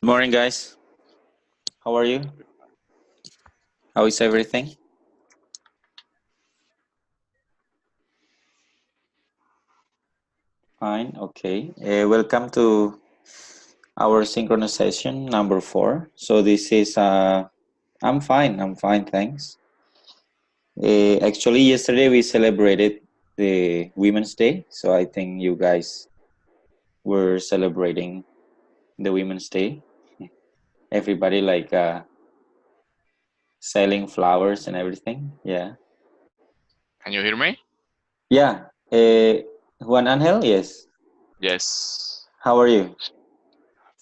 Morning, guys. How are you? How is everything? Fine. Okay. Welcome to our synchronous session number 4. So this is I'm fine. I'm fine. Thanks. Actually, yesterday we celebrated the Women's Day. So I think you guys were celebrating the Women's Day. Everybody selling flowers and everything. Yeah. Can you hear me? Yeah. Juan Angel. Yes. Yes. How are you?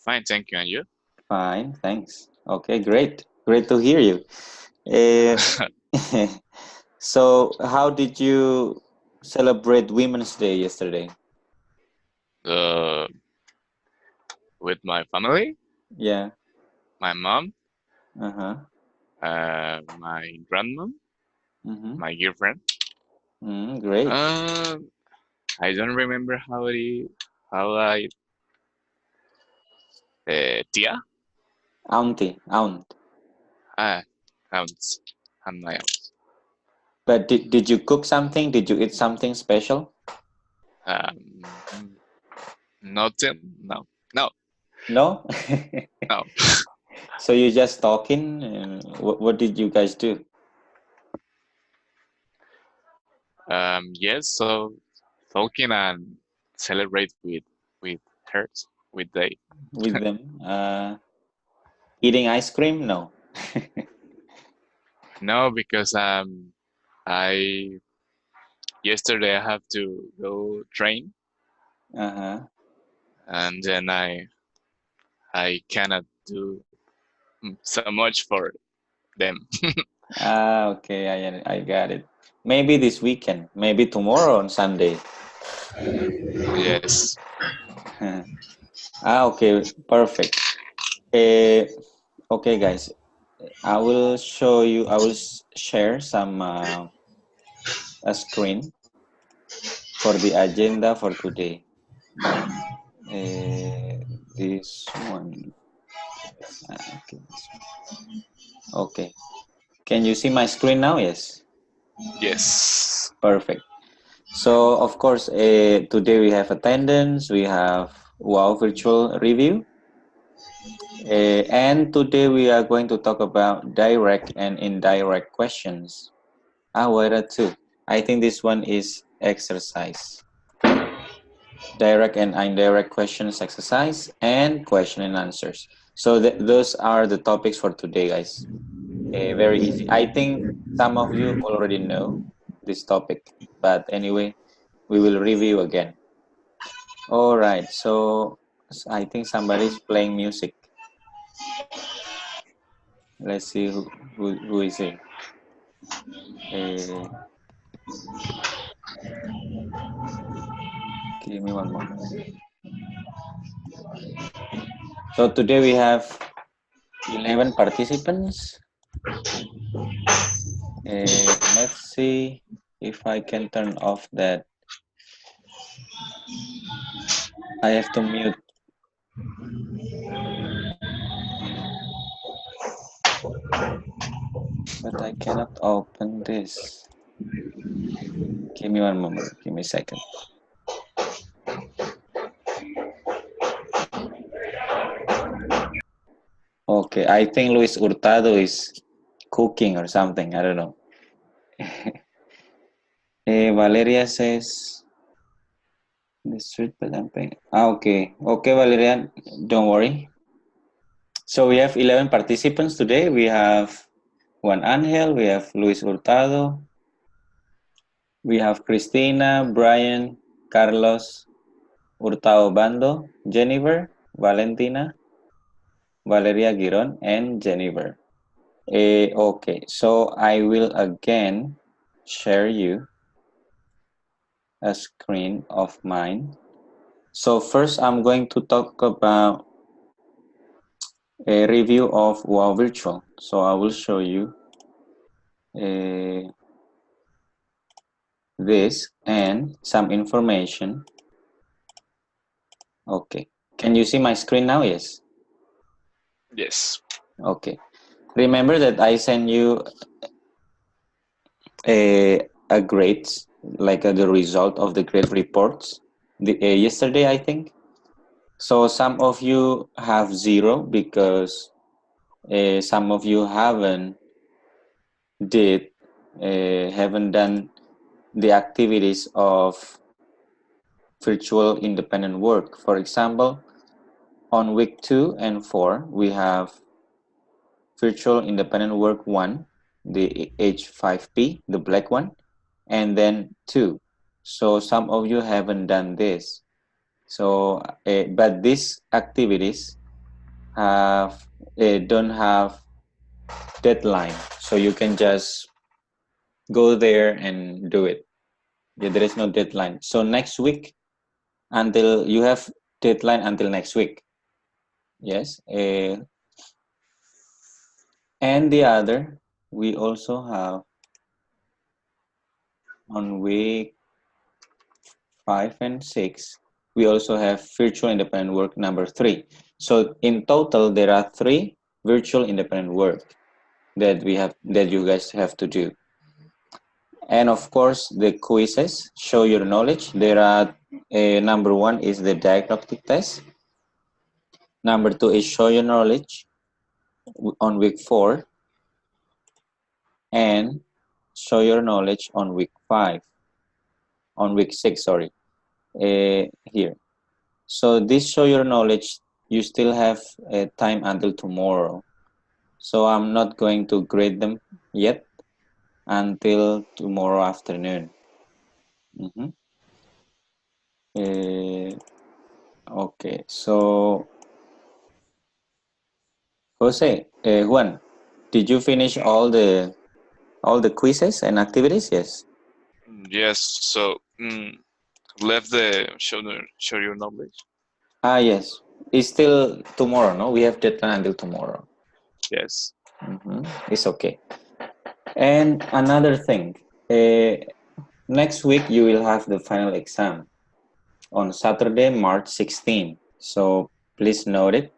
Fine, thank you. And you? Fine, thanks. Okay, great. Great to hear you. Uh, so, how did you celebrate Women's Day yesterday? uh, with my family, Yeah. my mom, Uh-huh. my grandma, Mm-hmm. my girlfriend. Great. Uh, I don't remember how I Tia. Aunt. Ah, aunts and my aunts. But did you cook something? Did you eat something special? Um, Nothing. No, no, No? no. So you just talking? What did you guys do Yes. So talking and celebrate with her, with they. with them? Eating ice cream? No. No, because I yesterday I have to go train, Uh-huh. and then I cannot do so much for them. Okay, I got it. Maybe this weekend, maybe tomorrow on Sunday. Yes. Okay, perfect. Uh, okay, guys, I will share some a screen for the agenda for today. This one. Okay, this one. Okay. Can you see my screen now? Yes. Yes. Perfect. So, of course, today we have attendance, we have Wow Virtual Review, and today we are going to talk about direct and indirect questions. What are two? I think this one is exercise. Direct and indirect questions exercise and question and answers. So those are the topics for today, guys. Very easy. I think some of you already know this topic, but anyway, we will review again. All right, so I think somebody's playing music. Let's see who is it. Uh, give me one moment. So today we have 11 participants. Let's see if I can turn off that. I have to mute, but I cannot open this. Give me one moment. Give me a second. Okay, I think Luis Hurtado is cooking or something. I don't know. Valeria says the street campaign. Okay. Okay, Valerian, don't worry. So we have 11 participants today. We have Juan Angel, we have Luis Hurtado, we have Cristina, Brian, Carlos, Hurtado Bando, Jennifer, Valentina, Valeria Giron, and Jennifer. Okay, so I will again share you a screen of mine. So first I'm going to talk about a review of WoW Virtual. So I will show you uh, this and some information. Okay. Can you see my screen now? Yes. Yes. Okay. Remember that I sent you a grades, like the result of the grade reports yesterday, I think. So some of you have 0 because some of you did haven't done the activities of virtual independent work. For example, on week 2 and 4, we have virtual independent work 1, the H5P, the black one, and then 2. So some of you haven't done this. So, but these activities have don't have deadline, so you can just go there and do it. Yeah, there is no deadline. So next week, until you have deadline until next week. Yes, and the other we also have on week 5 and 6. We also have virtual independent work number 3. So in total, there are 3 virtual independent work that you guys have to do. And of course, the quizzes show your knowledge. There are number 1 is the diagnostic test. Number 2 is show your knowledge on week 4, and show your knowledge on week 5, on week 6, sorry, here. So this show your knowledge, you still have time until tomorrow. So I'm not going to grade them yet until tomorrow afternoon. Mhm. Okay, so Jose, Juan, did you finish all the quizzes and activities? Yes. Yes. So left the show your knowledge. Ah, yes. It's still tomorrow, no? We have deadline until tomorrow. Yes. It's okay. And another thing, next week you will have the final exam on Saturday, March 16. So please note it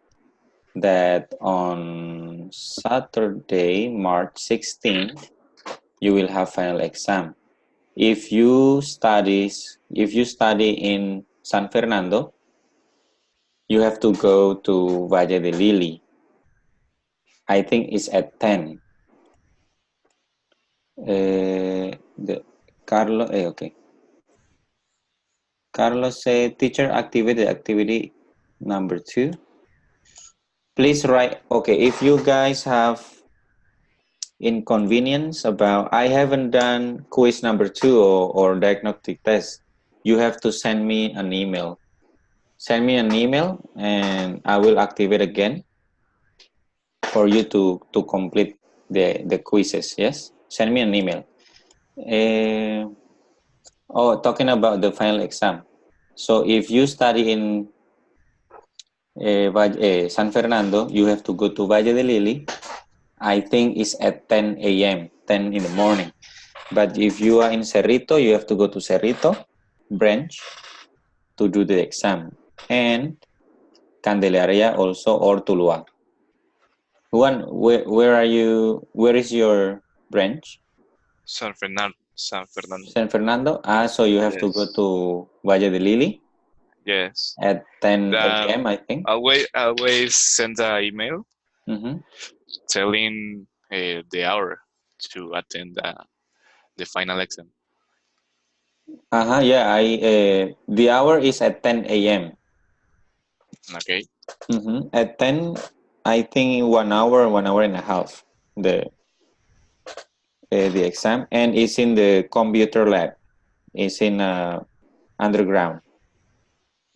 that on Saturday, March 16th, you will have final exam. If you study in San Fernando, you have to go to Valle de Lili. I think it's at 10. The Carlos, okay. Carlos said teacher activity number 2. Please write, okay, if you guys have inconvenience about, I haven't done quiz number 2 or diagnostic test, you have to send me an email. Send me an email and I will activate again for you to complete the quizzes, yes? Send me an email. Talking about the final exam. So if you study in San Fernando, you have to go to Valle de Lili. I think it's at 10 a.m., 10 in the morning. But if you are in Cerrito, you have to go to Cerrito branch to do the exam. And Candelaria also, or Tuluá. Juan, where are you? Where is your branch? San Fernando. San Fernando. San Fernando? Ah, so you have to go Yes. to Valle de Lili Yes. at 10 The a.m., I think. always send an email Mm-hmm. telling the hour to attend the final exam. Yeah, the hour is at 10 a.m. Okay. At 10, I think 1 hour and a half, the exam, and it's in the computer lab. It's in underground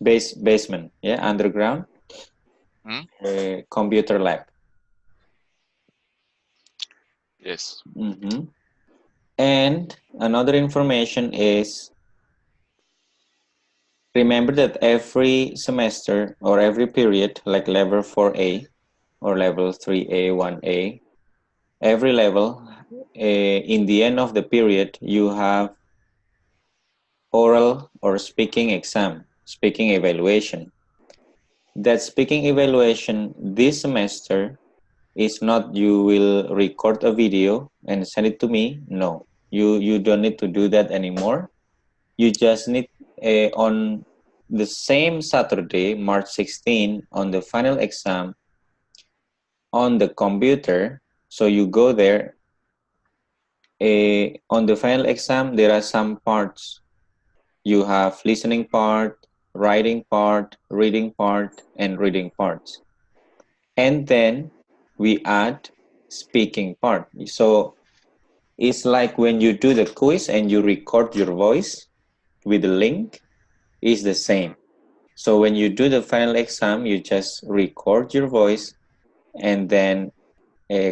basement, yeah, underground Hmm? computer lab. Yes. And another information is, remember that every semester or every period, like level 4A or level 3A, 1A, every level, in the end of the period, you have oral or speaking exam, speaking evaluation. That speaking evaluation this semester is not you will record a video and send it to me. No, you don't need to do that anymore. You just need on the same Saturday, March 16, on the final exam on the computer. So you go there. On the final exam, there are some parts. You have listening part, writing part, reading part, and reading parts. And then we add speaking part. So it's like when you do the quiz and you record your voice with the link, it's the same. So when you do the final exam, you just record your voice and then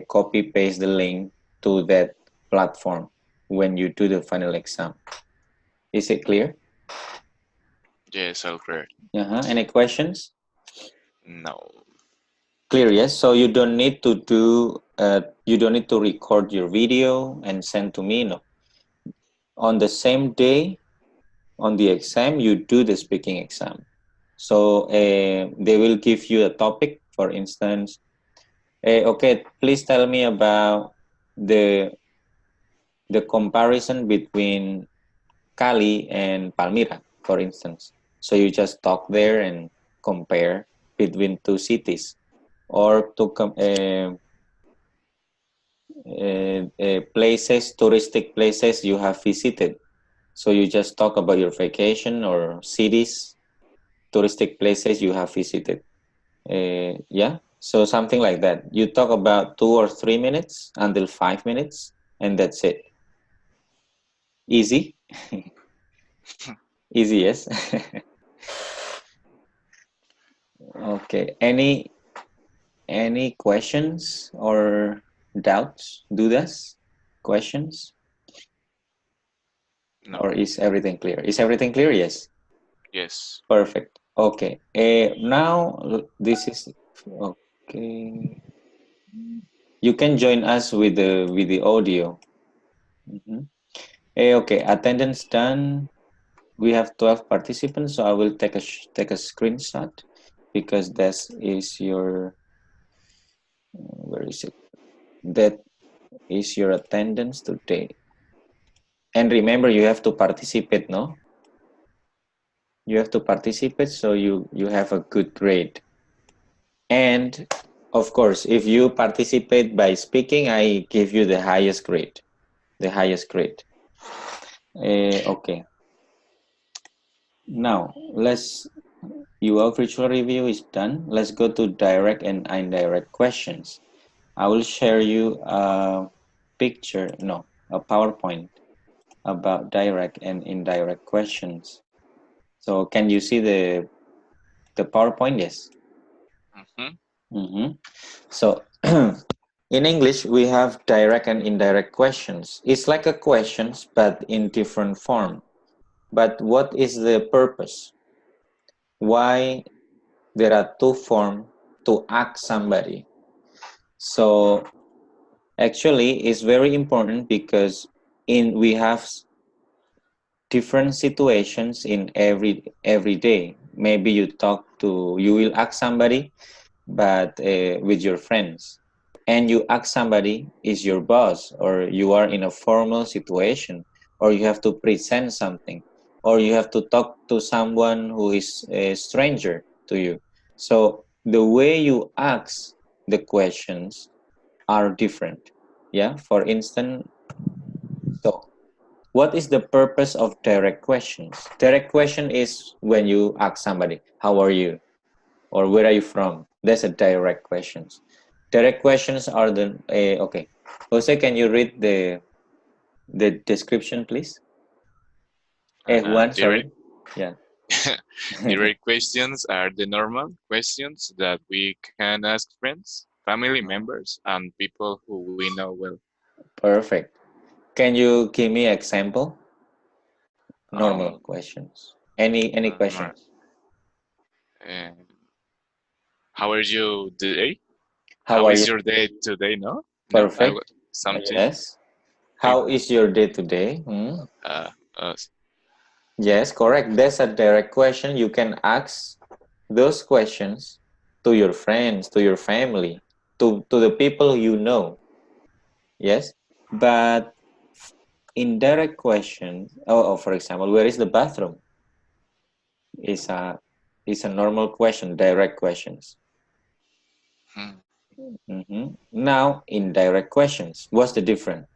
copy paste the link to that platform when you do the final exam. Is it clear? Yes, all clear. Any questions? No. Clear, yes. So you don't need to do. You don't need to record your video and send to me. No. On the same day, on the exam, you do the speaking exam. So they will give you a topic. For instance, okay, please tell me about the the comparison between Cali and Palmira, for instance. So you just talk there and compare between two cities, or to places, touristic places you have visited. So you just talk about your vacation or cities, touristic places you have visited. Yeah, so something like that. You talk about 2 or 3 minutes until 5 minutes, and that's it. Easy, easy, yes. Okay. Any questions or doubts? Dudas? Questions? Or No. is everything clear? Is everything clear? Yes. Yes. Perfect. Okay. Now this is okay. You can join us with the audio. Mhm. Okay. Attendance done. We have 12 participants, so I will take a screenshot because that is your where is it? That is your attendance today. And remember, you have to participate, no? You have to participate so you have a good grade. And of course, if you participate by speaking, I give you the highest grade. The highest grade. Okay. Now, your virtual review is done. Let's go to direct and indirect questions. I will share you a picture, no, a PowerPoint about direct and indirect questions. So can you see the PowerPoint? Yes. Mm-hmm. Mm-hmm. So in English, we have direct and indirect questions. It's like a questions, but in different form. But what is the purpose? Why there are two forms to ask somebody? So actually, it's very important because in we have different situations in every day. Maybe you will ask somebody, but with your friends, and you ask somebody is your boss, or you are in a formal situation, or you have to present something, or you have to talk to someone who is a stranger to you. So the way you ask the questions are different. Yeah, for instance, so what is the purpose of direct questions? Direct question is when you ask somebody, how are you, or where are you from? That's a direct questions. Direct questions are okay. Jose, can you read the description, please? Juan, Direct, sorry. Yeah. direct questions are the normal questions that we can ask friends, family members, and people who we know well. Perfect. Can you give me example? Normal Um, questions. Any Normal. questions? How are you today? How How are is you? your day today? No, no, Perfect. something. Yes. How is your day today? Hmm? Uh, uh, Yes, correct. That's a direct question you can ask those questions to your friends, to your family, to the people you know. Yes, but indirect questions. For example, where is the bathroom? Is a is a normal question. Direct questions. Hmm. Now, indirect questions. What's the difference?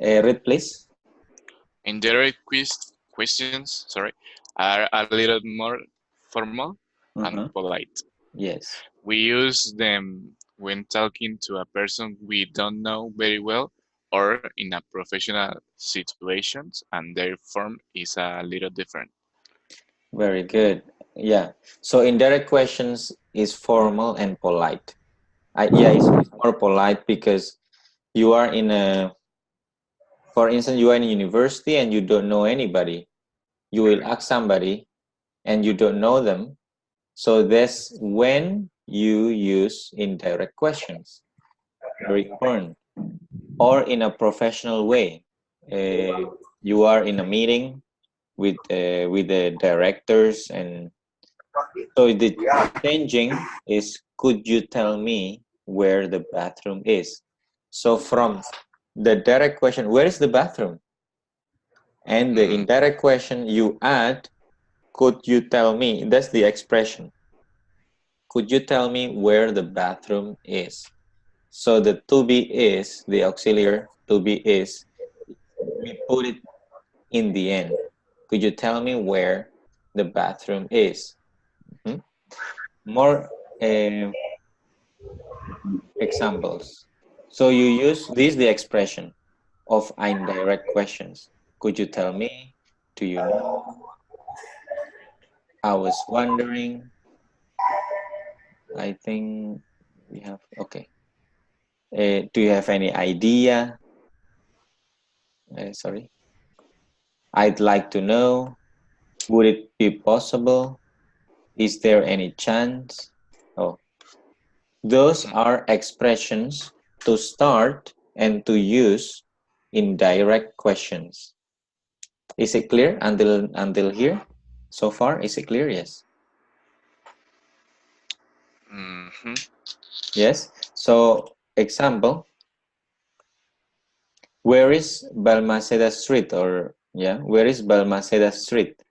Read, please. Indirect questions, sorry, are a little more formal and Uh-huh. polite. Yes, We use them when talking to a person we don't know very well or in a professional situations, and their form is a little different. very good. Yeah. So indirect questions is formal and polite. Yeah, it's more polite because you are in a, for instance, you are in a university and you don't know anybody. You will ask somebody and you don't know them. So that's when you use indirect questions. Very important. Or in a professional way. You are in a meeting with the directors, and so the changing is, could you tell me where the bathroom is? So from the direct question, where is the bathroom? And the Mm-hmm. indirect question you add, could you tell me? That's the expression. Could you tell me where the bathroom is? So the to be is, the auxiliary to be is, we put it in the end. Could you tell me where the bathroom is? Mhm. More examples. So you use this, the expression of indirect questions. Could you tell me? Do you know? I was wondering. I think we have, okay. Do you have any idea? Sorry. I'd like to know. Would it be possible? Is there any chance? Oh, those are expressions to start and to use indirect questions. Is it clear until here? So far, is it clear? Yes. Mm-hmm. Yes. So, example, where is Balmaceda Street? Or yeah, where is Balmaceda Street?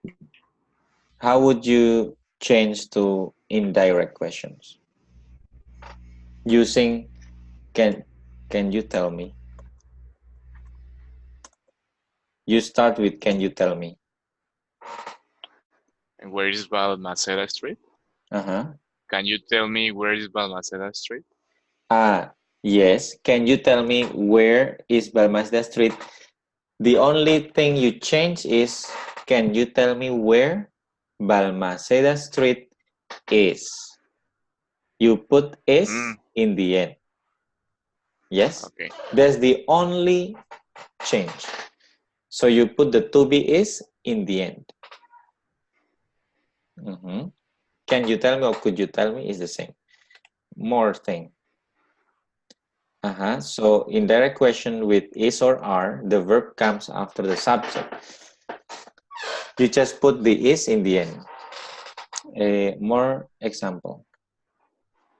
How would you change to indirect questions using can you tell me? You start with can you tell me? And where is Balmaceda Street? Uh-huh. Can you tell me where is Balmaceda Street? Yes. Can you tell me where is Balmaceda Street? The only thing you change is, can you tell me where Balmaceda Street is? You put Mm, is in the end. Yes? okay. That's the only change. So you put the to be is in the end. Mhm. Can you tell me or could you tell me is the same. More thing. So indirect question with is or are, the verb comes after the subject. You just put the is in the end. More example.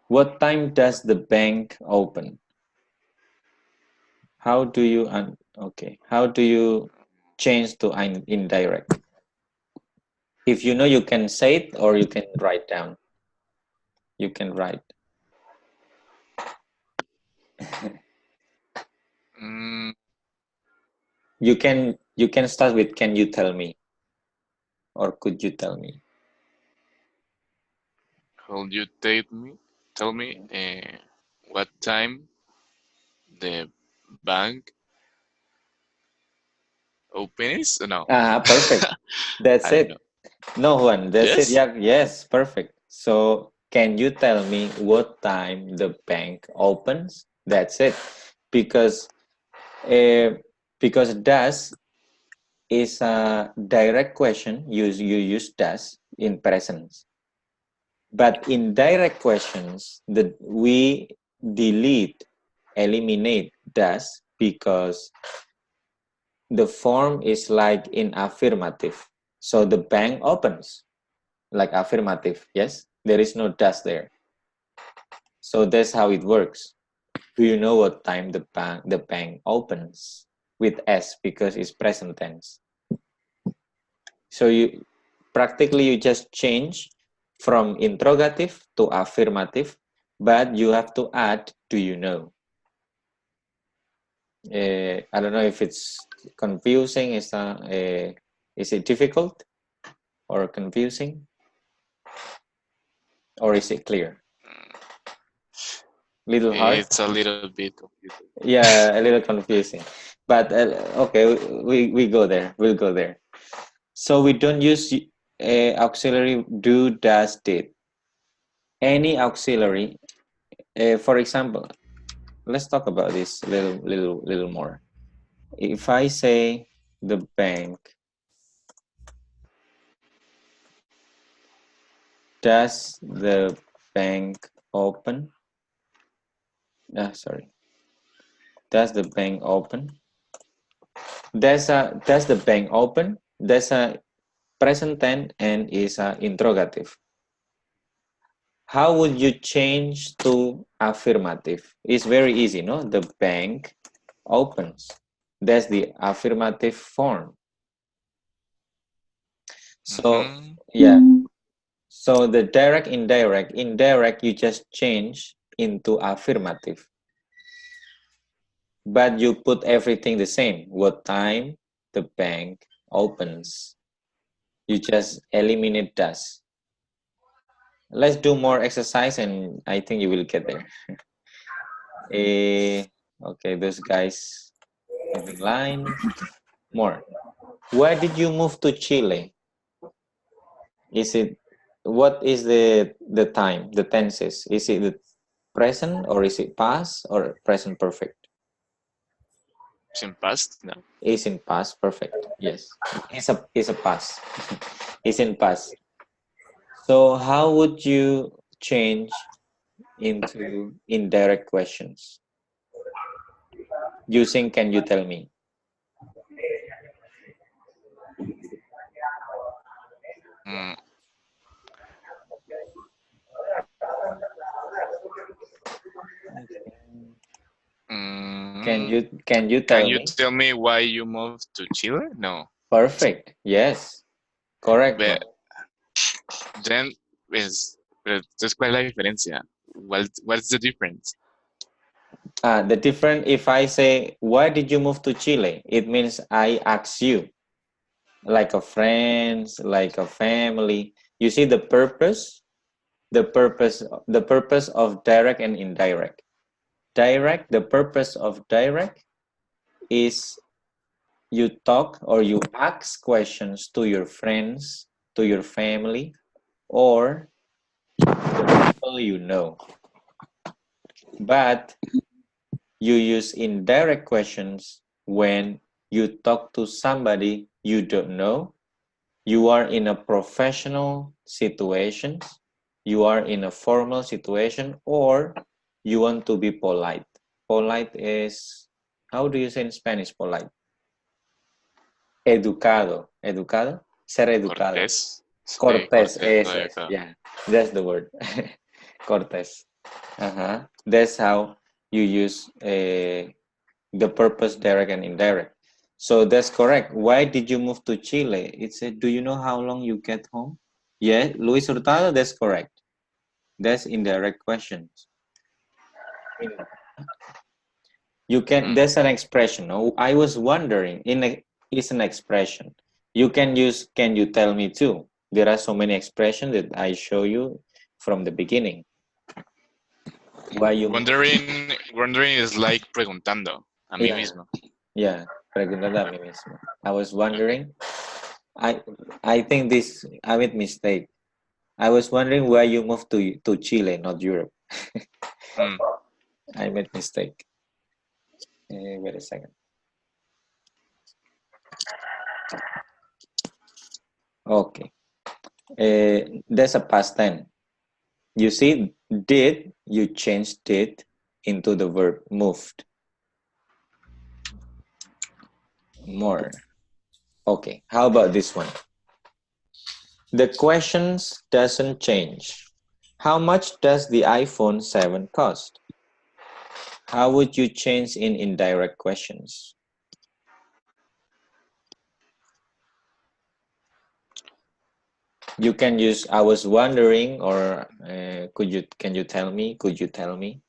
What time does the bank open? How do you okay? How do you change to indirect? If you know, you can say it or you can write down. You can write. Mm, You can start with can you tell me or could you tell me? could you tell me what time the bank opens? No, Perfect. That's I don't know. it. No one. That's it. Yes. Yeah. Yes. Perfect. So can you tell me what time the bank opens? That's it. Because uh, because does is a direct question. You use does in present. But in direct questions, we eliminate does because the form is like in affirmative. So the bank opens like affirmative, yes? There is no does there. So that's how it works. Do you know what time the bank opens? With S because it's present tense. So you practically you just change from interrogative to affirmative, but you have to add do you know. I don't know if it's confusing. Is it difficult or confusing, or is it clear? Little hard. It's a little bit confusing. Yeah, a little confusing, but okay, we go there. We'll go there. So we don't use auxiliary do, does, did. Any auxiliary, for example, let's talk about this a little more. If I say the bank, does the bank open? Sorry, does the bank open? Does the bank open? That's a present tense and is a interrogative. How would you change to affirmative? It's very easy, no? The bank opens. That's the affirmative form. So, yeah. So the direct, indirect, you just change into affirmative. But you put everything the same. What time the bank opens. You just eliminate does. Let's do more exercise and I think you will get there. Okay, those guys having line. More. Why did you move to Chile? Is it what is the time, the tenses? Is it the present or is it past or present perfect? It's in past? No. Is in past perfect. Yes. It's a past. It's in past. So how would you change into indirect questions using can you tell me? Mm, Can mm, you can tell you me? tell me why you moved to Chile? No. Perfect. Yes. Correct. But then is pero entonces ¿cuál es la diferencia? What's the difference? The different if I say why did you move to Chile? It means I ask you, like a friends, like a family. You see the purpose of direct and indirect. Direct, the purpose of direct is you talk or you ask questions to your friends, to your family, or the people you know. But you use indirect questions when you talk to somebody you don't know. You are in a professional situation, you are in a formal situation, or you want to be polite. Polite is, how do you say in Spanish polite? Educado. Educado? Ser educado. Cortés. Cortés, Cortés, eso es, yeah. That's the word. Cortés. That's how you use the purpose direct and indirect. So that's correct. Why did you move to Chile? It said, do you know how long you get home? Yeah, Luis Hurtado, that's correct. That's indirect questions. You can, there's an expression. Oh, I was wondering, is an expression. You can use, can you tell me too? There are so many expressions that I show you from the beginning. Why you Wondering is like preguntando a mí Yeah, mismo. yeah, preguntando a mí mismo. I was wondering. I I think this I made mistake. I was wondering why you moved to Chile, not Europe. Mm. I made mistake. Wait a second. Okay. There's a past tense. You see, did, you changed did into the verb moved. More. Okay. How about this one? The questions doesn't change. How much does the iPhone 7 cost? How would you change in indirect questions? You can use I was wondering or can you tell me? Could you tell me?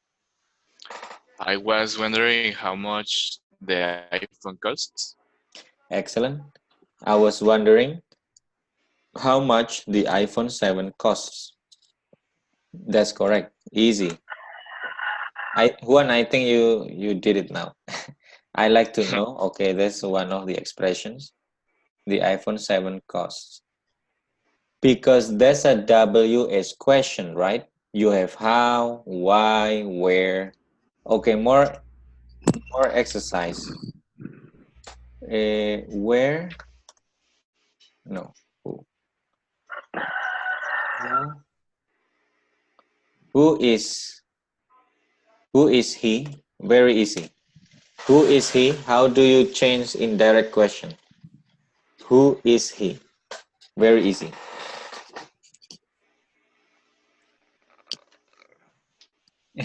I was wondering how much the iPhone costs. Excellent. I was wondering how much the iPhone 7 costs. That's correct. Easy. I think you did it now. I like to know. Okay, that's one of the expressions. The iPhone 7 costs. Because that's a WS question, right? You have how, why, where. Okay, more exercise. Where? No. Who? Who? Who is? Who is he? Very easy. Who is he? How do you change indirect question? Who is he? Very easy.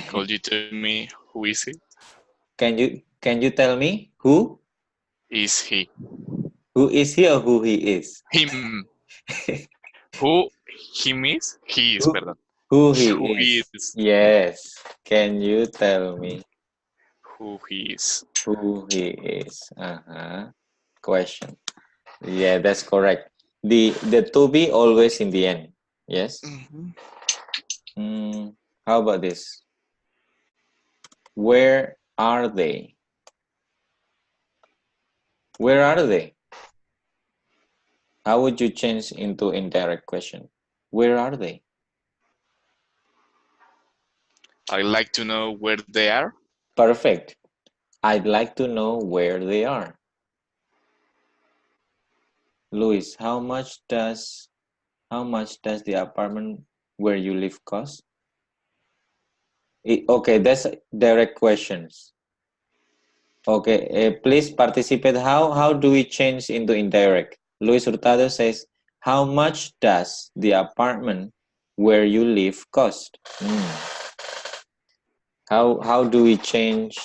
Could you tell me who is he? Can you tell me who? Is he? Who is he or who he is? Him. Who him is? He is, Who perdón. who he Who he is? is. Yes. Can you tell me Who he is. who he is? Question. Yeah, that's correct. The to be always in the end. Yes. Mhm. How about this? Where are they? Where are they? How would you change into indirect question? Where are they? I'd like to know where they are. Perfect. I'd like to know where they are. Luis, how much does the apartment where you live cost? Okay, that's direct questions. Okay, please participate. How do we change into indirect? Luis Hurtado says, how much does the apartment where you live cost? How do we change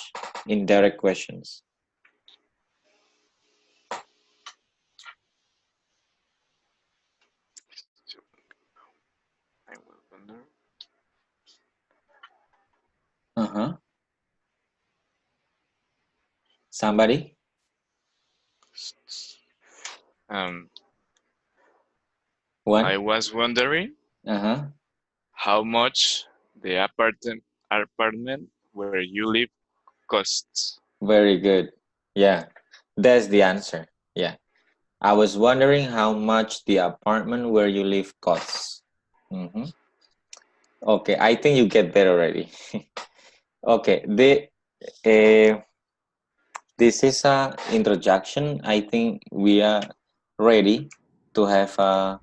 indirect questions? I will wonder. Somebody? Um, One? I was wondering how much the apartment where you live costs. Very good. Yeah, that's the answer. Yeah. I was wondering how much the apartment where you live costs. Okay, I think you get that already. Okay, uh, this is a introduction. I think we are ready to have a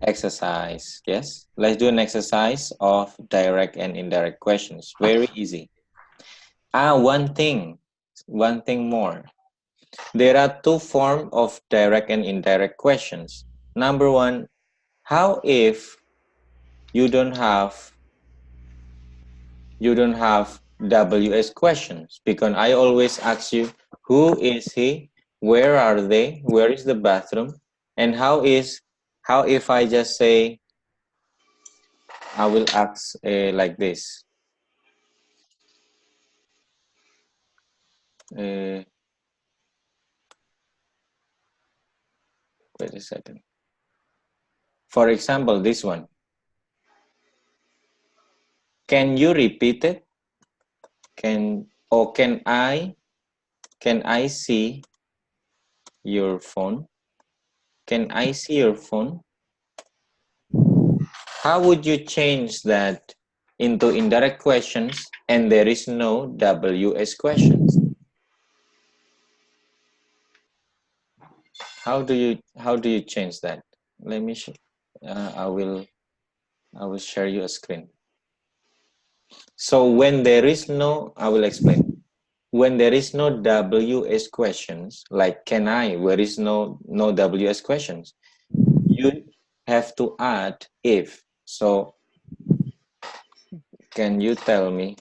exercise. Yes, let's do an exercise of direct and indirect questions. Very easy. One thing more. There are two forms of direct and indirect questions. Number one, how if you don't have WS questions? Because I always ask you, who is he? Where are they? Where is the bathroom? And how if I just say, I will ask like this. Uh, Wait a second. For example, this one. Can you repeat it? Can I see your phone? Can I see your phone? How would you change that into indirect questions and there is no WS questions? How do you change that? Let me I will share you a screen. So when there is no, I will explain. When there is no WS questions, like can I, where is no WS questions, you have to add if. So can you tell me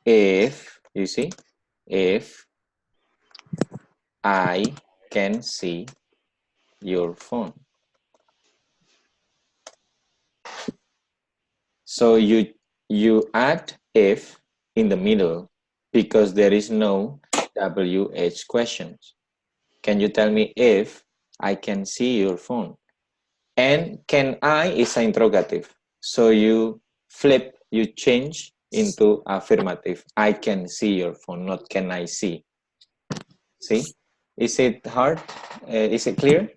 if, you see, if I can see your phone? So you add if in the middle because there is no WH questions. Can you tell me if I can see your phone? And can I is an interrogative. So you flip, you change into affirmative. I can see your phone, not can I see. See? Is it hard? Is it clear?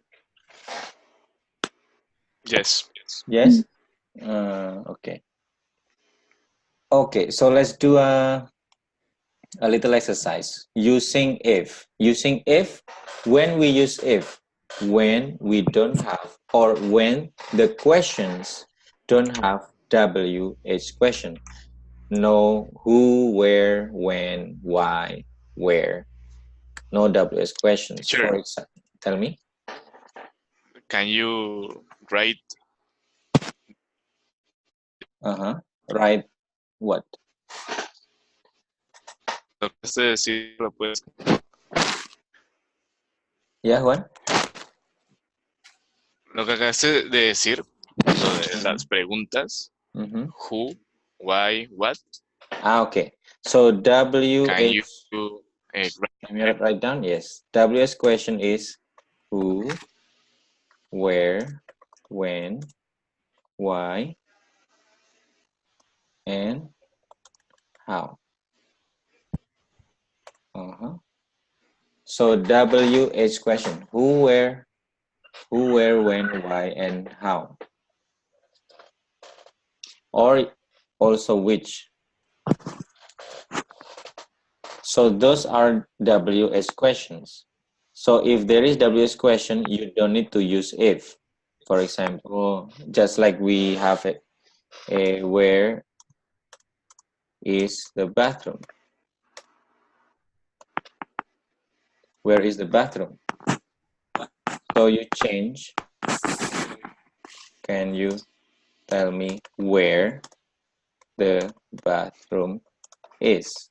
Yes. Yes? Okay. Okay, so let's do a little exercise using if. Using if, when we use if, when we don't have, or when the questions don't have WH question. No who, where, when, why, where. No WH questions. Teacher, For example, tell me. can you write Right. What? lo que has de decir? Lo puedes, Yeah, what? lo que acabaste de decir, lo de las preguntas, Mm-hmm. who, why, what, Okay. So can you WH, can you write? write down? Yes. WH question is who, where, when, why, and how. So WH question, who, where, when, why, and how. Or also which. So those are WH questions. So if there is WH question, you don't need to use if. For example, just like we have where is the bathroom? Where is the bathroom? So you change. Can you tell me where the bathroom is?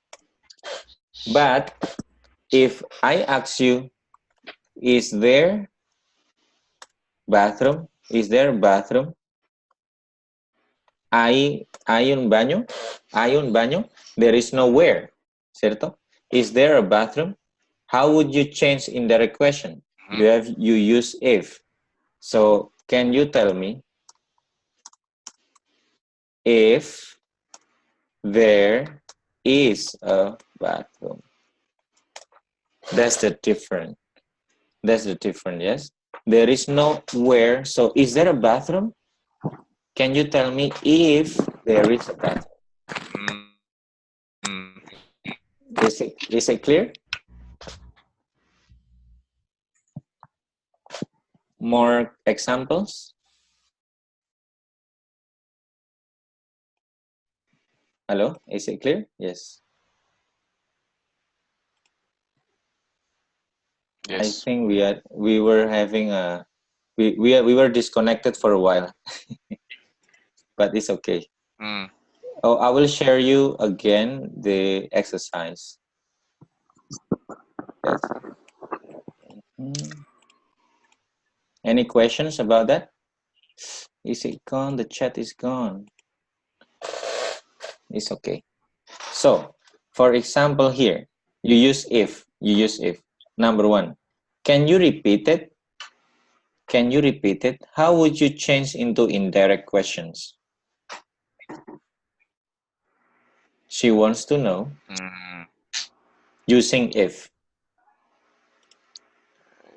But if I ask you, is there bathroom? Is there bathroom? Hay un baño? Hay un baño? There is no where, ¿cierto? Is there a bathroom? How would you change in the question? You use if. So can you tell me if there is a bathroom? That's the difference. That's the difference, yes? There is no where. So is there a bathroom? Can you tell me if there is a bathroom? Is it clear? More examples? Hello, is it clear? Yes. I Yes. think we were having a we were disconnected for a while, but it's okay. Oh, I will share you again the exercise. Yes. Any questions about that? Is it gone? The chat is gone. It's okay. So, for example, here you use if. You use if. Number one, can you repeat it? Can you repeat it? How would you change into indirect questions? She wants to know using if.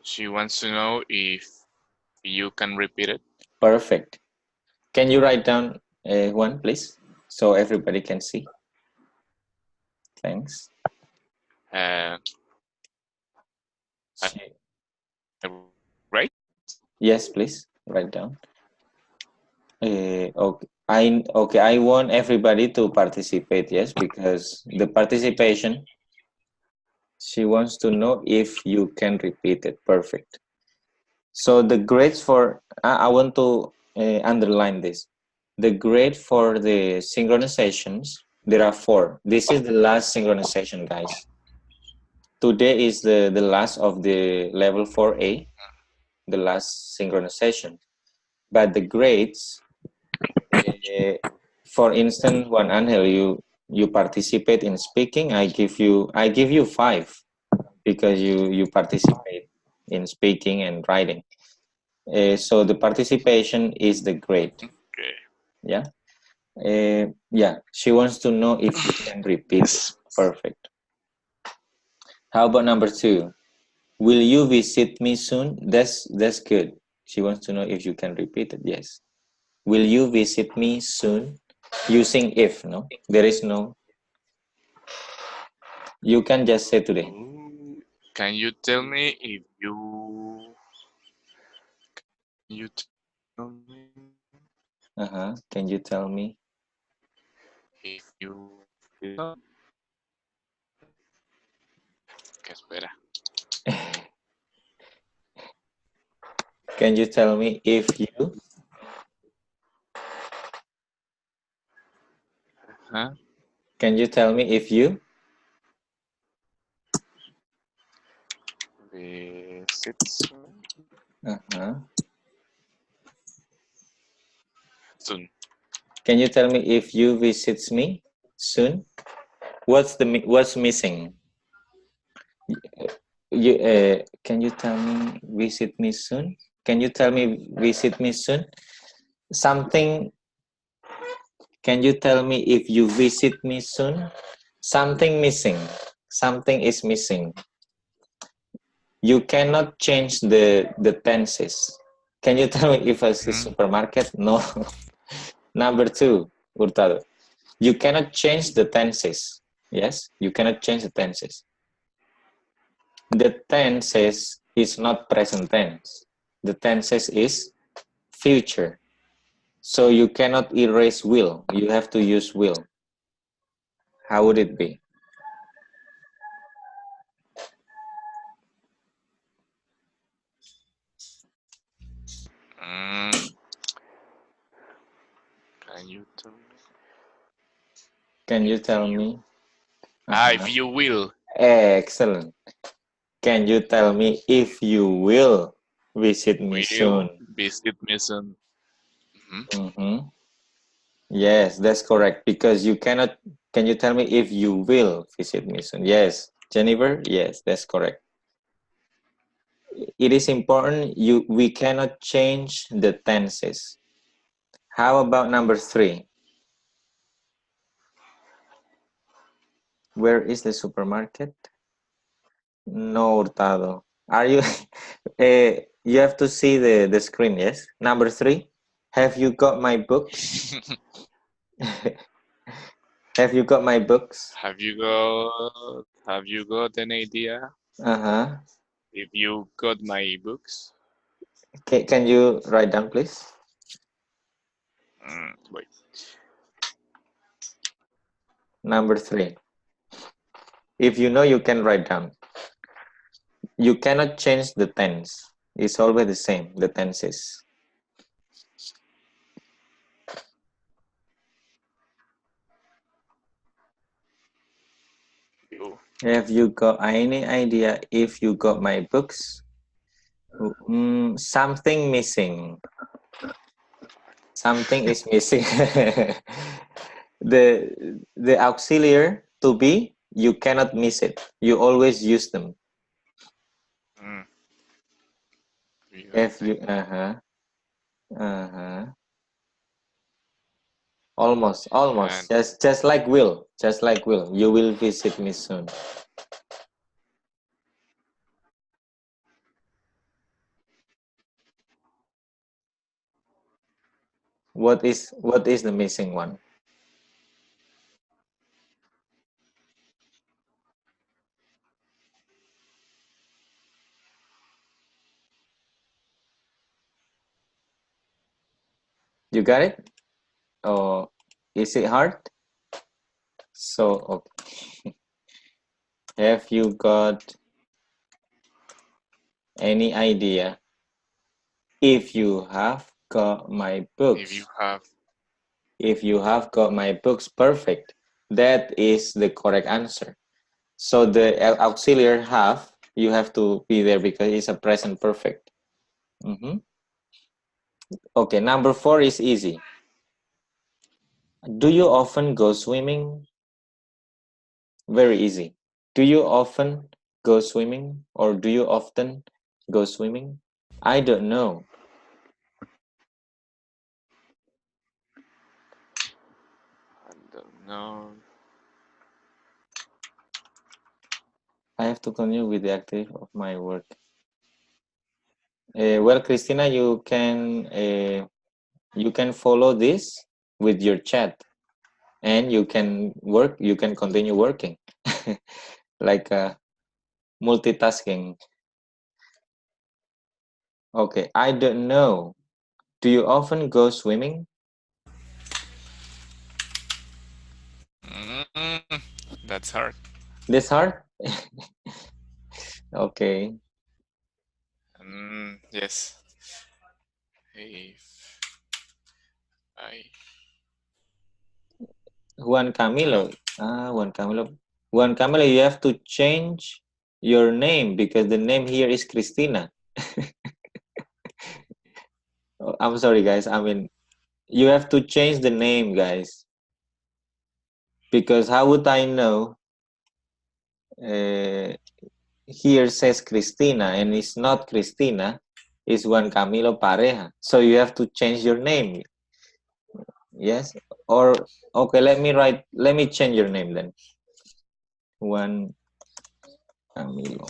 She wants to know if you can repeat it. Perfect. Can you write down one, please, so everybody can see? Thanks. Right? Yes, please write down. Okay. I want everybody to participate. Yes, because the participation. She wants to know if you can repeat it. Perfect. So the grades for I want to underline this. The grade for the synchronizations, there are 4. This is the last synchronization, guys. Today is the last of the level 4A, the last synchronization. But the grades, for instance, when Angel, you participate in speaking, I give you 5 because you participate in speaking and writing. So the participation is the grade. Okay. Yeah. Yeah. She wants to know if you can repeat it. Yes. Perfect. How about number 2? Will you visit me soon? That's good. She wants to know if you can repeat it. Yes. Will you visit me soon? Using if, no? There is no. You can just say today. Ooh, can you tell me if you tell me Can you tell me? if you listen? Que espera. Can you tell me if you? Huh? Can you tell me if you? Visits Uh-huh. soon. Can you tell me if you visits me soon? What's missing? You can you tell me visit me soon? Can you tell me visit me soon? Something. Can you tell me if you visit me soon? Something missing. Something is missing. You cannot change the tenses. Can you tell me if it's a Mm, supermarket? No. Number 2, Hurtado. You cannot change the tenses. Yes, you cannot change the tenses. The tenses is not present tense. The tenses is future. So you cannot erase will. You have to use will. How would it be? mm, can you tell me Can you if tell you me? Uh-huh. if you will Excellent. Can you tell me if you will visit me will soon? visit me soon? Mhm. Mm-hmm. Yes, that's correct. Because you cannot. Can you tell me if you will visit me soon? Yes, Jennifer. Yes, that's correct. It is important. We cannot change the tenses. How about number 3? Where is the supermarket? No, Hurtado. Are you? You have to see the screen. Yes. Number 3. Have you got my books? Have you got my books? Have you got an idea Uh-huh. if you got my books? Can you write down, please? Wait. Number 3. If you know, you can write down. You cannot change the tense. It's always the same, the tenses. You. Have you got any idea if you got my books? Something missing. Something is missing. the auxiliary to be, you cannot miss it. You always use them. Mm, you got If you them. almost And just like will, you will visit me soon. What is the missing one? You got it? Or is it hard? So okay. Have you got any idea if you have got my if you books? have If you have got my books perfect, that is the correct answer. So the auxiliary have, you have to be there because it's a present perfect. Mhm. Okay, number 4 is easy. Do you often go swimming? Very easy. Do you often go swimming or do you often go swimming? I don't know. I don't know. I have to continue with the active of my work. Well, Christina, you can follow this with your chat and you can work. You can continue working, like multitasking. Okay, I don't know. Do you often go swimming? Mm, that's hard. This hard? Okay. Yes. If I Juan don't know. Camilo. Juan Camilo. Juan Camilo, you have to change your name because the name here is Christina. Oh, I'm sorry, guys. I mean, you have to change the name, guys, because how would I know? Uh, Here says Cristina and it's not Cristina, it's Juan Camilo Pareja. So you have to change your name. Yes? Or okay, let me change your name then. Juan Camilo.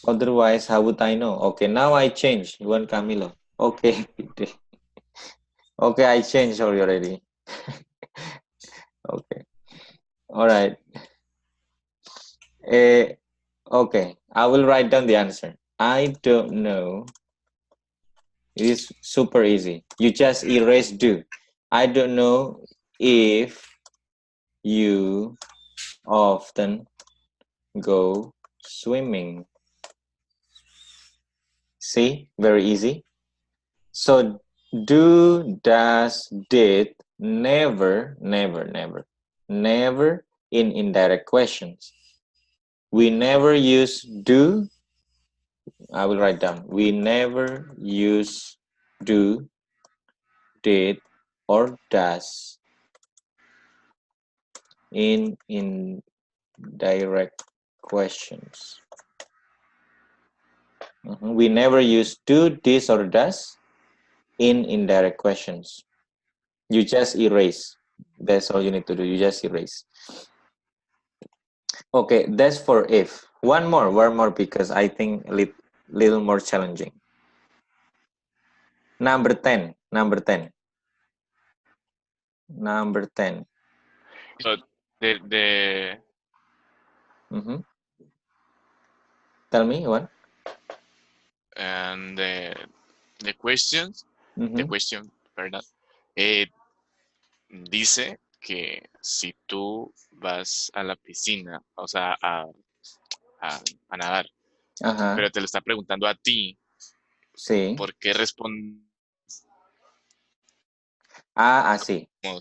Otherwise, how would I know? Okay, now I change Juan Camilo. Okay. Okay, I changed already. Okay. All right. Uh, okay, I will write down the answer. I don't know. It is super easy. You just erase do. I don't know if you often go swimming. See, very easy. So do, does, did, never, never, never, never in indirect questions. We never use do. I will write down. We never use do, did, or does in indirect questions. We never use do, this, or does in indirect questions. You just erase. That's all you need to do. You just erase. Okay, that's for if. One more, because I think a little more challenging. Number 10. Number 10. Number 10. So the Mm-hmm. Tell me one. and the questions, the Mm-hmm. question, perdón, eh, dice que si tú vas a la piscina, o sea, a nadar, Ajá. pero te lo está preguntando a ti, Sí. ¿por qué respondemos? Así. O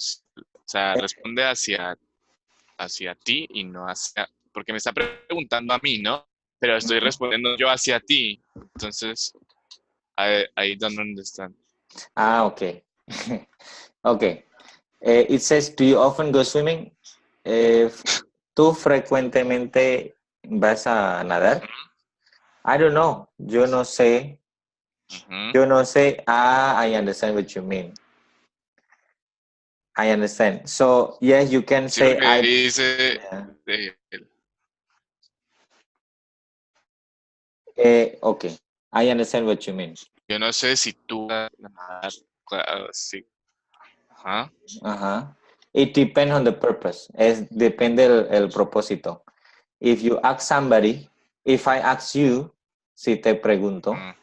sea, responde hacia ti y no hacia, porque me está preguntando a mí, ¿no? Pero estoy Mhm. respondiendo yo hacia ti. Entonces, I don't understand. Okay. Okay. It says, do you often go swimming? ¿Tú frecuentemente vas a nadar? I don't know. Yo no sé. Ujú. Yo no sé. I understand what you mean. I understand. So, yes, you can Sí, say porque I. dice, Yeah. eh, Okay. I understand what you mean. yo no sé si tú vas a nadar, claro, sí, ajá, Ajá. It depends on the purpose. Depende el propósito. If you ask somebody, if I ask you, si te pregunto, mm,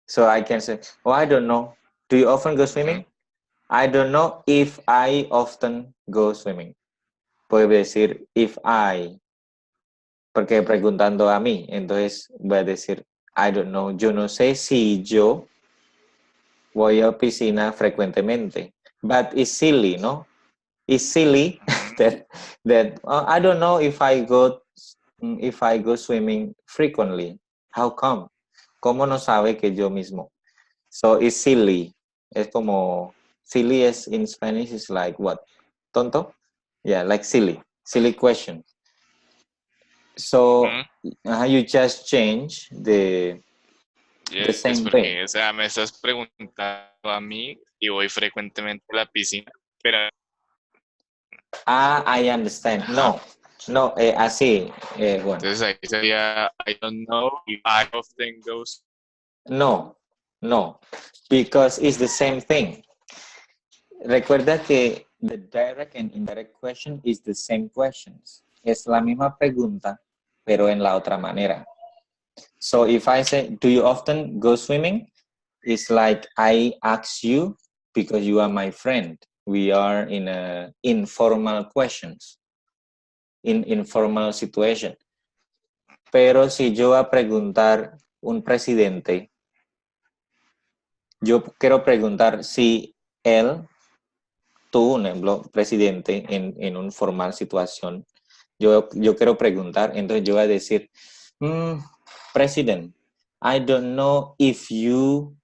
so I can say, oh, I don't know. Do you often go ujú, swimming? I don't know if I often go swimming. Puede decir if I, porque preguntando a mí, entonces voy a decir I don't know. Yo no sé si yo Voy a piscina frecuentemente. But it's silly, no? It's silly that I don't know if I go swimming frequently. How come? ¿Cómo no sabe que yo mismo? So it's silly. Es como silly is in Spanish is like what? Tonto? Yeah, like silly. Silly question. So you just change the Yes, same thing. porque, o sea, me estás preguntando a mí y voy frecuentemente a la piscina, pero I understand. ajá. No, así, Juan. Entonces ahí sería, I don't know if I often goes. No, because it's the same thing. Recuerda que the direct and indirect question is the same questions. Es la misma pregunta, pero en la otra manera. So if I say, do you often go swimming? It's like I ask you because you are my friend. We are in a informal questions, in informal situation. Pero si yo voy a preguntar un presidente, yo quiero preguntar si él, tú, un ejemplo, presidente, en una formal situación, yo quiero preguntar, entonces yo voy a decir, President, I don't know if you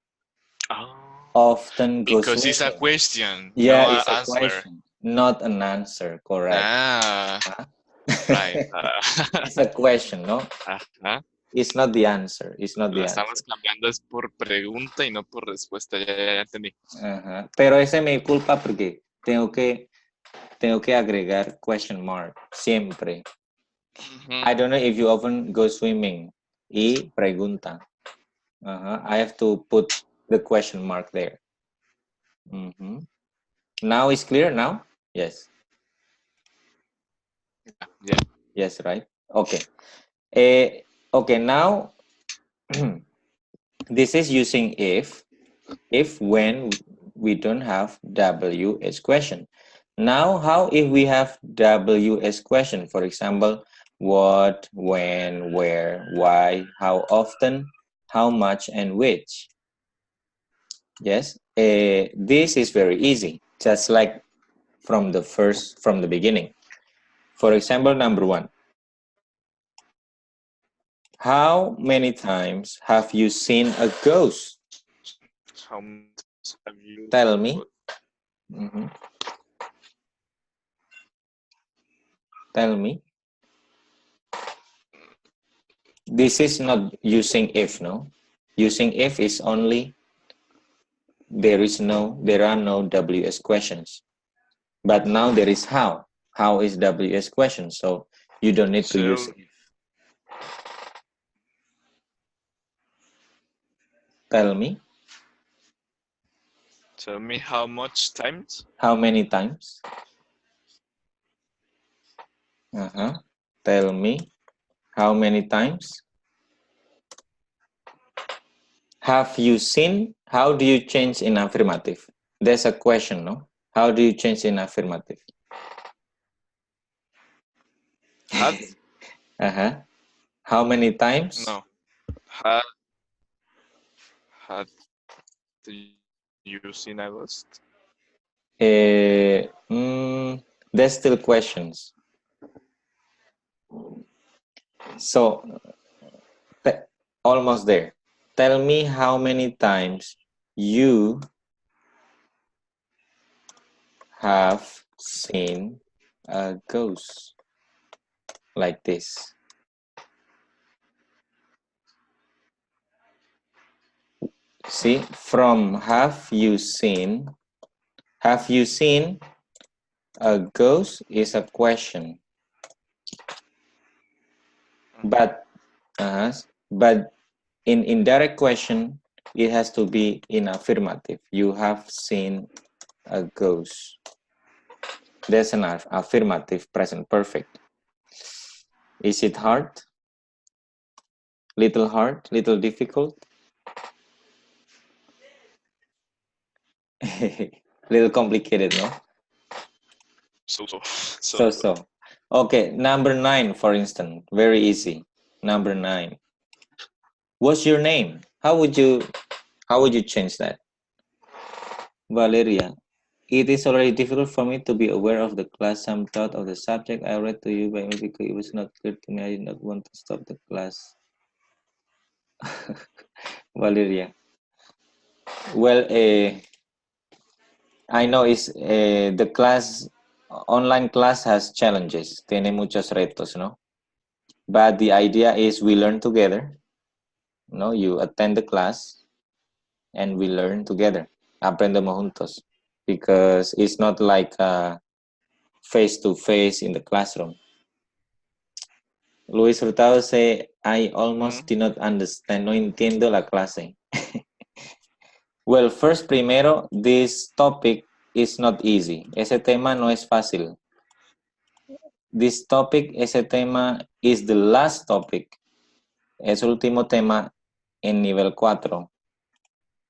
often go Because it's a swimming. question, Yeah, no it's an a answer. question, not an answer, correct. Ah, right. It's a question, ¿no? Ajá. It's not the answer, it's not the La answer. estamos cambiando es por pregunta y no por respuesta, ya entendí. Ajá. Pero ese es mi culpa porque tengo que agregar question mark siempre. I don't know if you often go swimming. Y pregunta. I have to put the question mark there. Now it's clear now? Yes. Yeah. Yes, right? Okay. Okay, now this is using if when we don't have WS question. Now, how if we have WS question? For example, what, when, where, why, how often, how much, and which. Yes, this is very easy, just like from the beginning. For example, number one, how many times have you seen a ghost? How much have you Tell me. Mm-hmm. Tell me. This is not using if, no? Using if is only there are no WS questions. But now there is how. How is WS question? So you don't need to use if. Tell me. Tell me how much times? How many times? Tell me how many times? Have you seen? How do you change in affirmative? There's a question, no? How do you change in affirmative? Had? How many times? No. Had you seen a ghost? There's still questions. So, almost there. Tell me how many times you have seen a ghost like this. See, from have you seen a ghost is a question. But in indirect question, it has to be in affirmative. You have seen a ghost. There's an affirmative present perfect. Is it hard? Little hard? Little difficult? Little complicated, no? So. Okay, number 9, for instance. Very easy. Number 9. What's your name? How would you change that? Valeria, it is already difficult for me to be aware of the class. Some thought of the subject I read to you by me because it was not clear to me. I did not want to stop the class. Valeria. Well, I know is the class, online class has challenges. Tiene muchos retos, ¿no? But the idea is we learn together. No, you attend the class and we learn together. Aprendemos juntos. Because it's not like face to face in the classroom. Luis Hurtado say, I almost did not understand. No entiendo la clase. Well, first, primero, this topic is not easy. Ese tema no es fácil. This topic, ese tema, is the last topic. Es el último tema en nivel 4.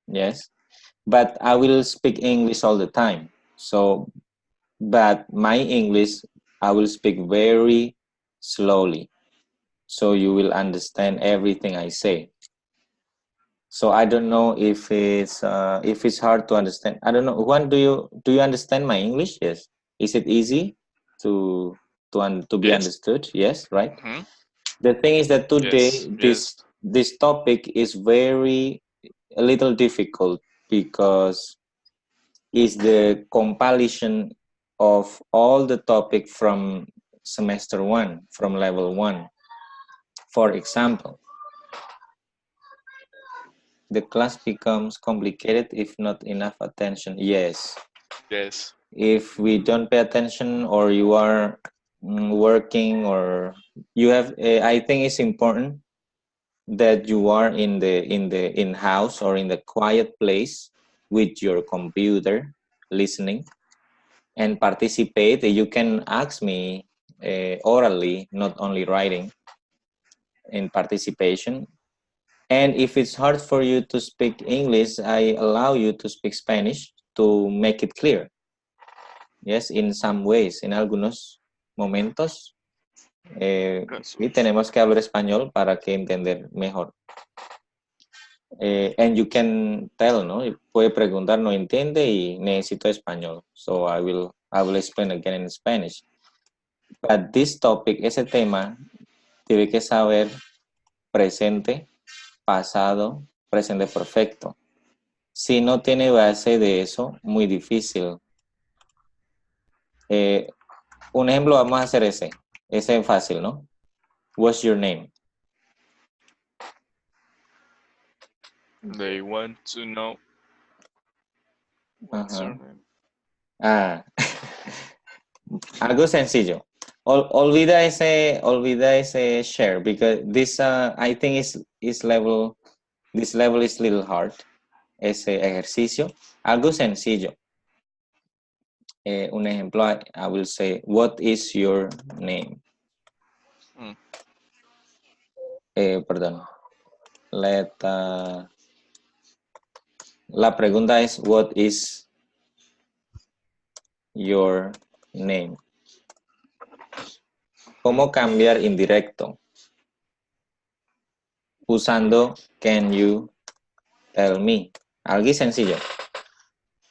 Yes. But I will speak English all the time. So, but my English, I will speak very slowly. So you will understand everything I say. So I don't know if it's hard to understand. I don't know. Juan, do you understand my English? Yes. Is it easy to to be Yes. understood? Yes, right. Mm-hmm. The thing is that Yes. today Yes. this topic is very a little difficult because it's the compilation of all the topic from semester 1, from level 1. For example, the class becomes complicated if not enough attention. Yes. Yes. If we don't pay attention or you are working or you have I think it's important that you are in house or in the quiet place with your computer listening and participate. You can ask me orally, not only writing, in participation. And if it's hard for you to speak English, I allow you to speak Spanish to make it clear. Yes, in some ways, en algunos momentos, y tenemos que hablar español para que entender mejor. And you can tell, ¿no? Puede preguntar, no entiende y necesito español. So I will explain again in Spanish. But this topic, ese tema, tiene que saber presente, pasado, presente perfecto. Si no tiene base de eso, muy difícil. Un ejemplo, vamos a hacer ese. Ese es fácil, ¿no? What's your name? They want to know what's your name. Ah, algo sencillo. Olvida ese share because this I think is level this level is little hard. Ese ejercicio, algo sencillo. Un ejemplo, I will say, what is your name? Perdón. La pregunta es, what is your name? ¿Cómo cambiar indirecto? Usando can you tell me. Algo sencillo.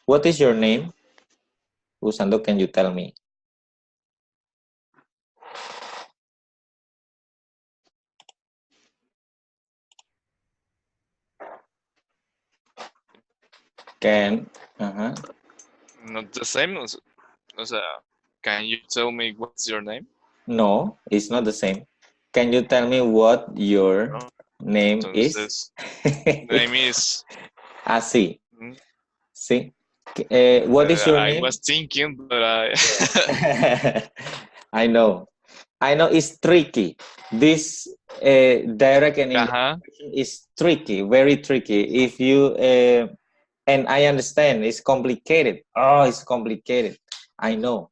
What is your name? Usando can you tell me. Can. Not the same. O sea, can you tell me what's your name? No, it's not the same. Can you tell me what your No. name Entonces, is? name is. Así. Sí. What is your I name? was thinking, but I know. I know it's tricky. This direct and indirect is tricky, very tricky. If you and I understand it's complicated. Oh, it's complicated. I know.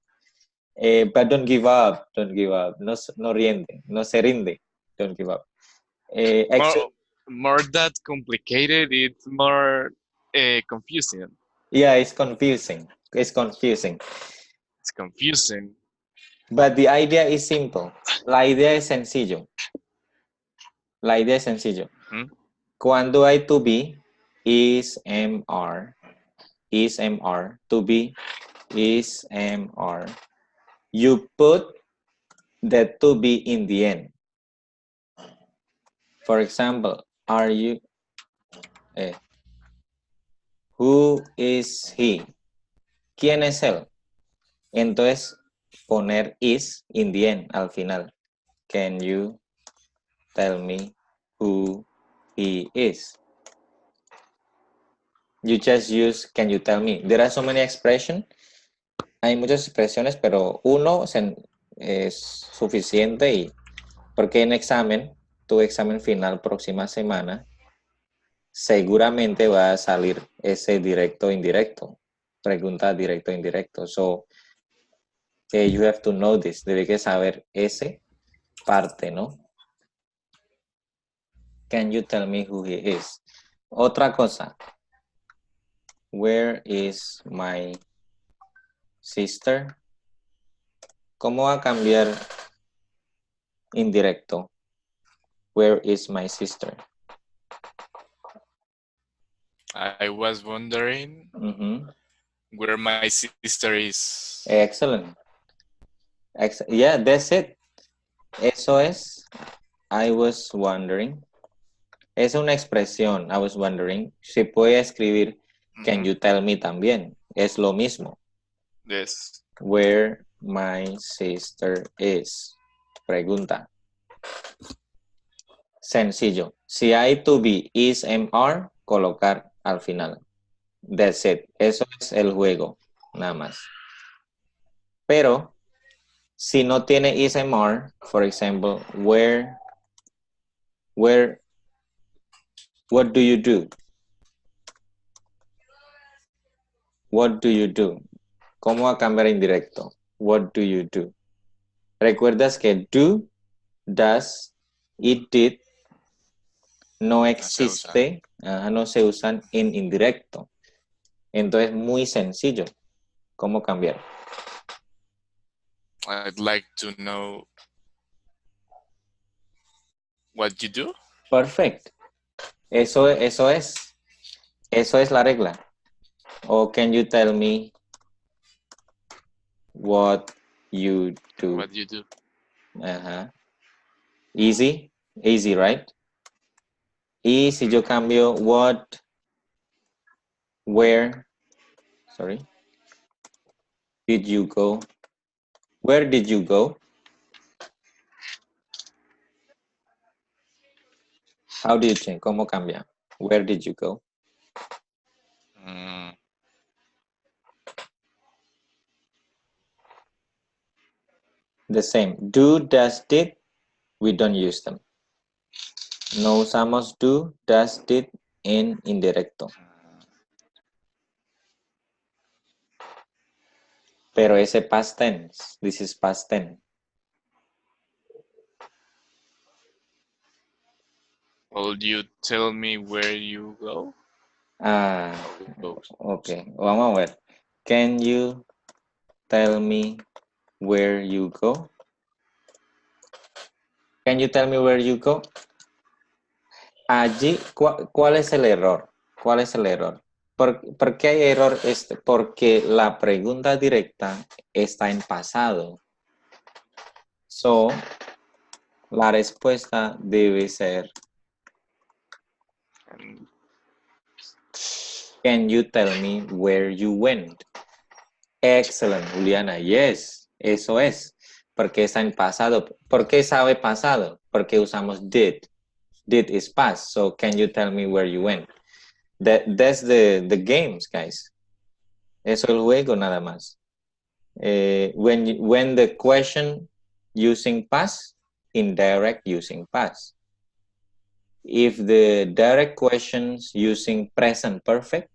But don't give up. Don't give up. No, no riende. No se rinde. Don't give up. More that complicated. It's more confusing. Yeah, it's confusing. It's confusing. It's confusing. But the idea is simple. La idea es sencillo. La idea es sencillo. Cuando hay to be, is, am, are. is MR. To be is MR. You put the to be in the end. For example, are you... who is he? ¿Quién es él? Entonces, poner is in the end, al final. Can you tell me who he is? You just use can you tell me. There are so many expressions. Hay muchas expresiones, pero uno es suficiente y porque en examen, tu examen final próxima semana, seguramente va a salir ese directo o indirecto. Pregunta directo o indirecto. So, you have to know this. Debe que saber ese parte, ¿no? Can you tell me who he is? Otra cosa. Where is my sister? ¿Cómo va a cambiar indirecto? Where is my sister? I was wondering where my sister is. Excellent. Yeah, that's it. Eso es. I was wondering. Es una expresión. I was wondering. Se puede escribir can you tell me también. Es lo mismo. Yes. Where my sister is. Pregunta. Sencillo. Si hay to be, is, am, are, colocar al final. That's it. Eso es el juego. Nada más. Pero, si no tiene is, am, are, for example, what do you do? What do you do? ¿Cómo va a cambiar indirecto? What do you do? ¿Recuerdas que do, does, it, did no existe, no se usan en indirecto? Entonces, muy sencillo. ¿Cómo cambiar? I'd like to know what you do. Perfect. Eso es. Eso es la regla. Or can you tell me what you do? What you do. Easy. Easy, right? Y si yo cambio what, where, sorry, did you go? Where did you go? How do you change? ¿Cómo cambia? Where did you go? The same. Do, does, did, we don't use them. No usamos do, does, did en indirecto. Pero ese past tense. This is past tense. Will you tell me where you go? Ok. Vamos a ver. Can you tell me where you go? Can you tell me where you go? Allí, ¿cuál es el error? ¿Cuál es el error? ¿Por qué hay error? Porque la pregunta directa está en pasado. So, la respuesta debe ser can you tell me where you went? Excellent, Juliana. Yes, eso es. Porque está en pasado. ¿Por qué sabe pasado? Porque usamos did. Did is past. So, can you tell me where you went? That's the games, guys. Eso es el juego nada más. When the question using past, indirect using past. If the direct questions using present perfect,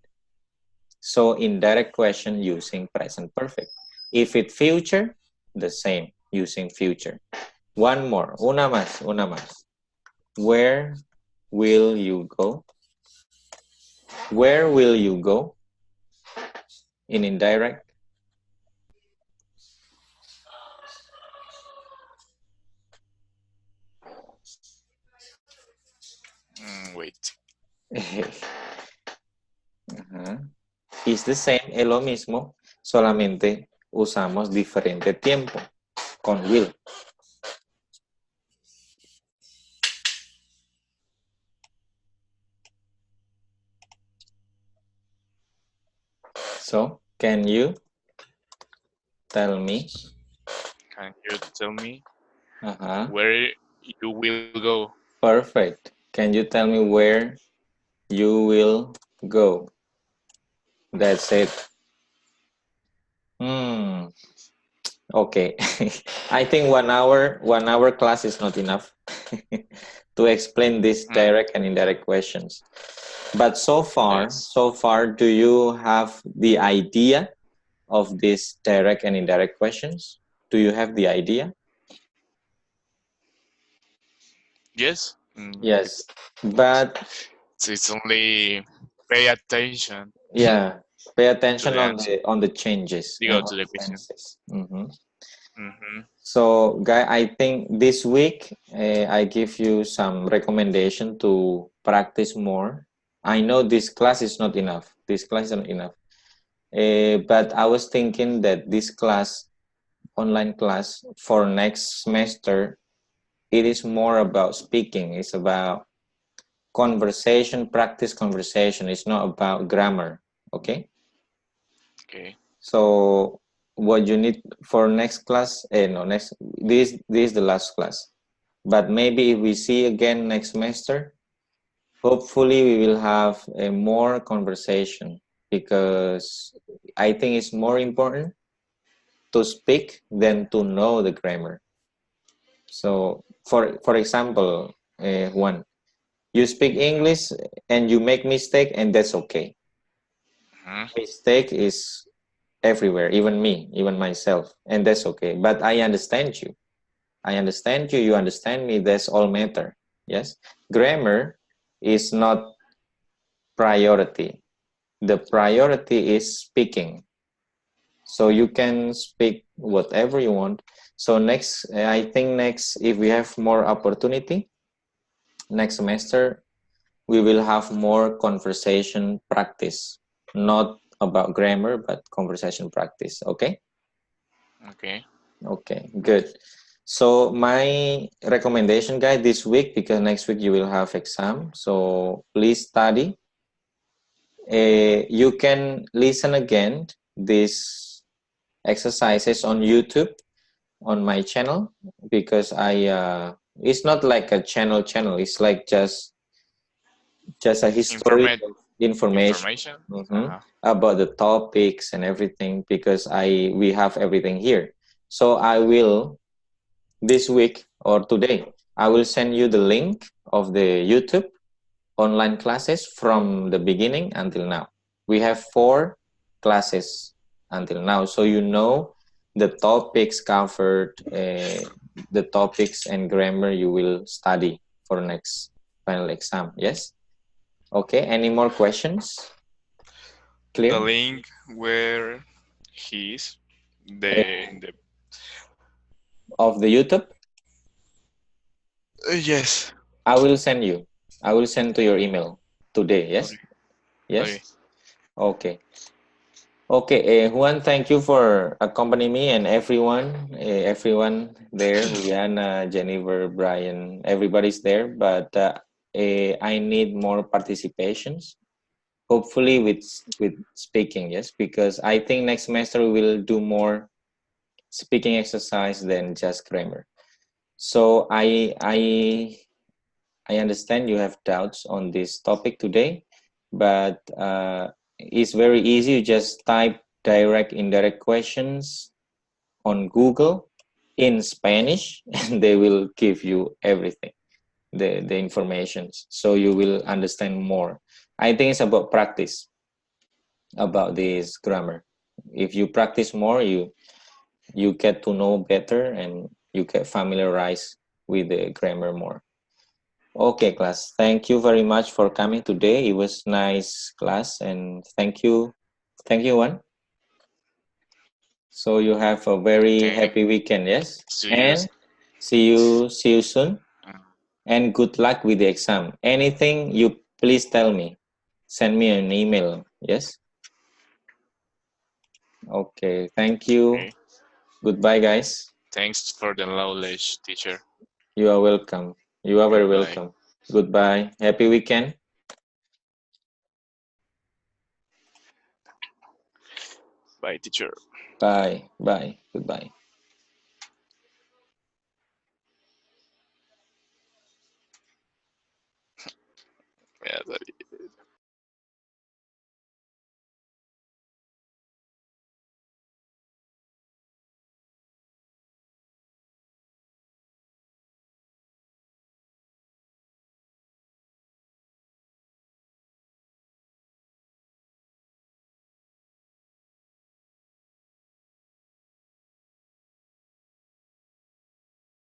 so indirect question using present perfect. If it future, the same, using future. One more, una más. Where will you go? Where will you go? In indirect. Wait. is the same, es lo mismo, solamente usamos diferente tiempo con will. So, can you tell me? Can you tell me Uh-huh. where you will go? Perfect. Can you tell me where you will go? That's it. Hmm. Okay. I think 1 hour class is not enough to explain these Hmm, direct and indirect questions. But yes. so far, do you have the idea of these direct and indirect questions? Do you have the idea? Yes. Yes. But It's only pay attention yeah, pay to attention the answer. on the changes You and go on to the the question. tenses. Mhm. Mm-hmm. So, Guy, I think this week I give you some recommendation to practice more. I know this class is not enough. This class is not enough. But I was thinking that this class, online class for next semester, it is more about speaking. It's about conversation, practice conversation. It's not about grammar. Okay. Okay. So what you need for next class, no, next this is the last class. But maybe if we see again next semester, hopefully we will have a more conversation because I think it's more important to speak than to know the grammar. So for example, one, you speak English and you make mistake and that's okay. Hmm. Mistake is everywhere, even me, even myself, and that's okay. But I understand you. I understand you, you understand me, that's all matter. Yes. Grammar is not priority. The priority is speaking. So you can speak whatever you want. So next, I think next, if we have more opportunity, next semester, we will have more conversation practice, not about grammar, but conversation practice. Okay. Okay. Okay, good. So my recommendation, guys, this week, because next week you will have exam, so please study. You can listen again these exercises on YouTube on my channel because it's not like a channel. It's like just a history Informat of information information. mhm, Uh-huh. about the topics and everything because we have everything here. So I will this week or today, I will send you the link of the YouTube online classes from the beginning until now. We have 4 classes until now, so you know the topics covered, the topics and grammar you will study for next final exam. Yes. Okay. Any more questions? The Clear? link where he is, the Uh, in the of the YouTube, yes. I will send you. I will send to your email today. Yes. Okay. Yes. Okay. Okay. Okay, Juan, thank you for accompanying me and everyone there, Juliana, Jennifer, Brian, everybody's there, but I need more participations, hopefully with speaking, yes, because I think next semester we will do more speaking exercise than just grammar. So I understand you have doubts on this topic today, but it's very easy. You just type direct, indirect questions on Google in Spanish, and they will give you everything, the information. So you will understand more. I think it's about practice, about this grammar. If you practice more, you get to know better and you get familiarized with the grammar more. Okay, class. Thank you very much for coming today. It was nice class, and thank you, one. So you have a very happy weekend, yes, Thanks to you. and see you soon, and good luck with the exam. Anything you please tell me, send me an email, yes. Okay, thank you. Okay. Goodbye, guys. Thanks for the knowledge, teacher. You are welcome. You are very Goodbye. welcome. Goodbye. Happy weekend. Bye, teacher. Bye. Bye. Goodbye.